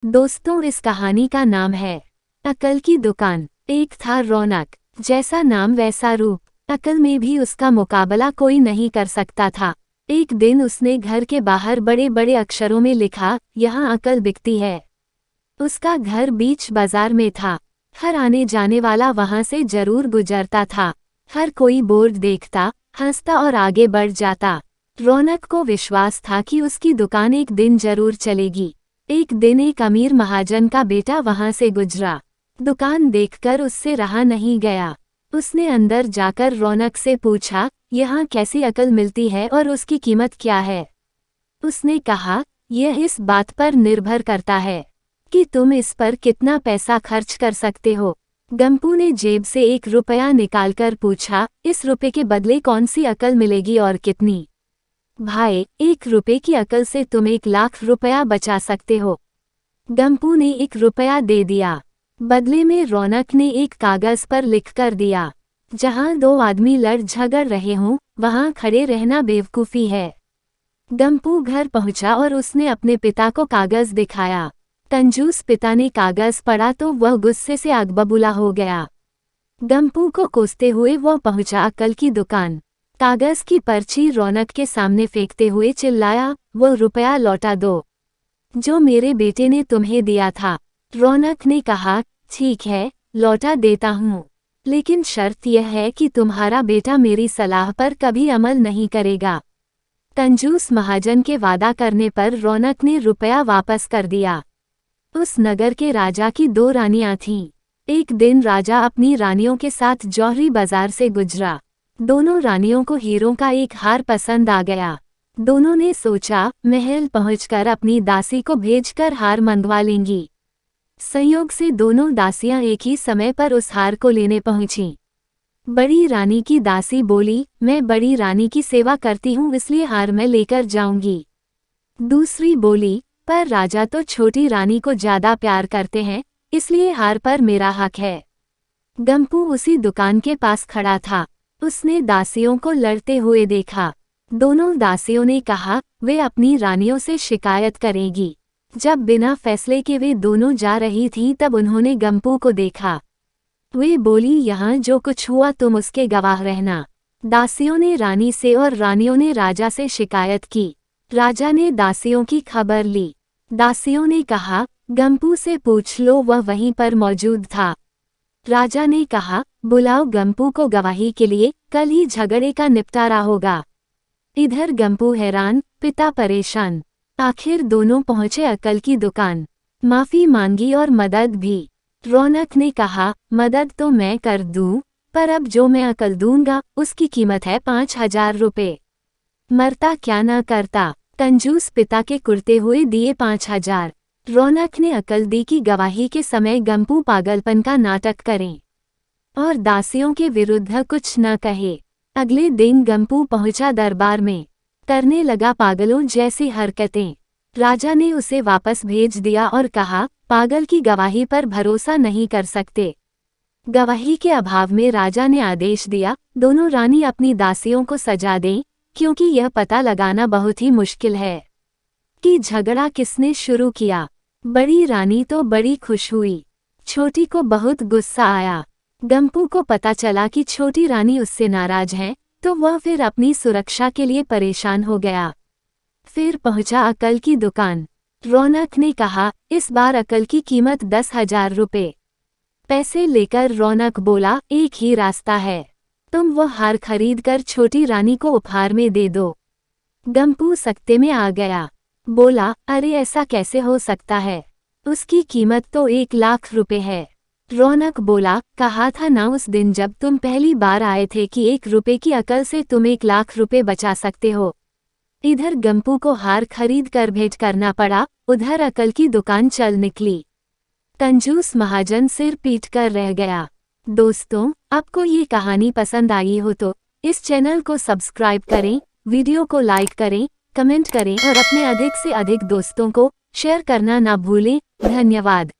दोस्तों, इस कहानी का नाम है अकल की दुकान। एक था रौनक, जैसा नाम वैसा रूप। अकल में भी उसका मुकाबला कोई नहीं कर सकता था। एक दिन उसने घर के बाहर बड़े बड़े अक्षरों में लिखा, यहाँ अकल बिकती है। उसका घर बीच बाजार में था। हर आने जाने वाला वहां से जरूर गुजरता था। हर कोई बोर्ड देखता, हंसता और आगे बढ़ जाता। रौनक को विश्वास था कि उसकी दुकान एक दिन जरूर चलेगी। एक दिन एक अमीर महाजन का बेटा वहां से गुजरा। दुकान देखकर उससे रहा नहीं गया। उसने अंदर जाकर रौनक से पूछा, यहाँ कैसी अकल मिलती है और उसकी कीमत क्या है? उसने कहा, यह इस बात पर निर्भर करता है कि तुम इस पर कितना पैसा खर्च कर सकते हो। गंपू ने जेब से 1 रुपया निकालकर पूछा, इस रुपए के बदले कौन सी अकल मिलेगी और कितनी? भाई, 1 रुपए की अकल से तुम 1 लाख रुपया बचा सकते हो। गंपू ने 1 रुपया दे दिया। बदले में रौनक ने एक कागज पर लिख कर दिया, जहां 2 आदमी लड़ झगड़ रहे हों, वहां खड़े रहना बेवकूफ़ी है। गंपू घर पहुंचा और उसने अपने पिता को कागज दिखाया। कंजूस पिता ने कागज पढ़ा तो वह गुस्से से आग बबूला हो गया। गंपू को कोसते हुए वह पहुंचा अकल की दुकान। कागज की पर्ची रौनक के सामने फेंकते हुए चिल्लाया, वो रुपया लौटा दो जो मेरे बेटे ने तुम्हें दिया था। रौनक ने कहा, ठीक है, लौटा देता हूँ, लेकिन शर्त यह है कि तुम्हारा बेटा मेरी सलाह पर कभी अमल नहीं करेगा। कंजूस महाजन के वादा करने पर रौनक ने रुपया वापस कर दिया। उस नगर के राजा की 2 रानियां थीं। एक दिन राजा अपनी रानियों के साथ जौहरी बाजार से गुजरा। दोनों रानियों को हीरों का एक हार पसंद आ गया। दोनों ने सोचा, महल पहुंचकर अपनी दासी को भेजकर हार मंगवा लेंगी। संयोग से दोनों दासियां एक ही समय पर उस हार को लेने पहुंचीं। बड़ी रानी की दासी बोली, मैं बड़ी रानी की सेवा करती हूँ, इसलिए हार मैं लेकर जाऊंगी। दूसरी बोली, पर राजा तो छोटी रानी को ज्यादा प्यार करते हैं, इसलिए हार पर मेरा हक है। गंपू उसी दुकान के पास खड़ा था। उसने दासियों को लड़ते हुए देखा। दोनों दासियों ने कहा, वे अपनी रानियों से शिकायत करेगी। जब बिना फैसले के वे दोनों जा रही थीं तब उन्होंने गंपू को देखा। वे बोली, यहाँ जो कुछ हुआ तुम उसके गवाह रहना। दासियों ने रानी से और रानियों ने राजा से शिकायत की। राजा ने दासियों की खबर ली। दासियों ने कहा, गंपू से पूछ लो, वह वहीं पर मौजूद था। राजा ने कहा, बुलाओ गंपू को गवाही के लिए, कल ही झगड़े का निपटारा होगा। इधर गंपू हैरान, पिता परेशान। आखिर दोनों पहुंचे अकल की दुकान। माफी मांगी और मदद भी। रौनक ने कहा, मदद तो मैं कर दूं, पर अब जो मैं अकल दूंगा उसकी कीमत है 5000 रुपये। मरता क्या न करता। कंजूस पिता के कुर्ते हुए दिए 5000। रौनक ने अकल दी कि गवाही के समय गंपू पागलपन का नाटक करें और दासियों के विरुद्ध कुछ न कहे। अगले दिन गंपू पहुंचा दरबार में। करने लगा पागलों जैसी हरकतें। राजा ने उसे वापस भेज दिया और कहा, पागल की गवाही पर भरोसा नहीं कर सकते। गवाही के अभाव में राजा ने आदेश दिया, दोनों रानी अपनी दासियों को सजा दें, क्योंकि यह पता लगाना बहुत ही मुश्किल है कि झगड़ा किसने शुरू किया। बड़ी रानी तो बड़ी खुश हुई, छोटी को बहुत गुस्सा आया। गंपू को पता चला कि छोटी रानी उससे नाराज है, तो वह फिर अपनी सुरक्षा के लिए परेशान हो गया। फिर पहुंचा अकल की दुकान। रौनक ने कहा, इस बार अकल की कीमत 10,000 रुपये। पैसे लेकर रौनक बोला, एक ही रास्ता है, तुम वो हार खरीद कर छोटी रानी को उपहार में दे दो। गंपू सख्ते में आ गया। बोला, अरे ऐसा कैसे हो सकता है, उसकी कीमत तो 1 लाख रुपए है। रौनक बोला, कहा था ना उस दिन जब तुम पहली बार आए थे कि 1 रुपए की अकल से तुम 1 लाख रुपए बचा सकते हो। इधर गंपू को हार खरीद कर भेंट करना पड़ा, उधर अकल की दुकान चल निकली। कंजूस महाजन सिर पीट कर रह गया। दोस्तों, आपको ये कहानी पसंद आई हो तो इस चैनल को सब्सक्राइब करें, वीडियो को लाइक करें, कमेंट करें और अपने अधिक से अधिक दोस्तों को शेयर करना ना भूलें। धन्यवाद।